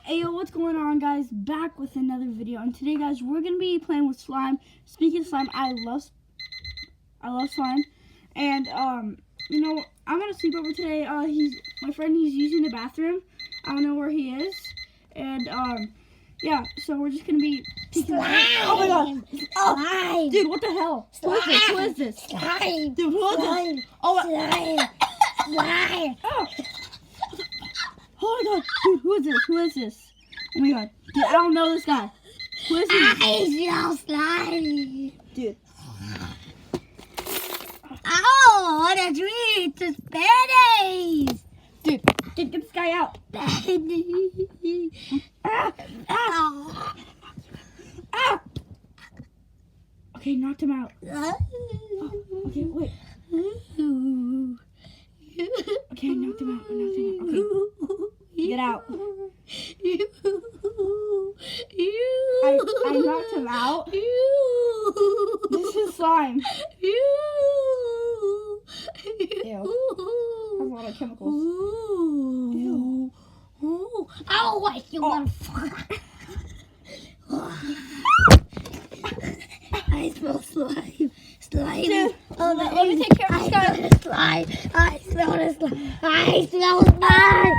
Ayo, what's going on, guys? Back with another video, and today, guys, we're gonna be playing with slime. Speaking of slime, I love slime, and you know, I'm gonna sleep over today. My friend. He's using the bathroom. I don't know where he is, and yeah. So we're just gonna be picking. Oh my god! Oh, dude, what the hell? Slime. Who is this? Slime. Dude, who is Slime. this? Oh, Slime. Slime. Oh my god, dude, who is this? Who is this? Oh my god, dude, I don't know this guy. Who is he? I smell slime. Dude. Oh, what a treat! It's berries. Dude, get this guy out. Ah. Ah! Okay, knocked him out. Oh, okay, wait. Okay, I knocked him out. Okay, get out. I knocked him out. This is slime. Ew. Has a lot of chemicals. Ew. Oh, what you want? I smell slime. Slime. Dude, Oh, let me take care of this guy. Slime. I smell the slime. I smell slime.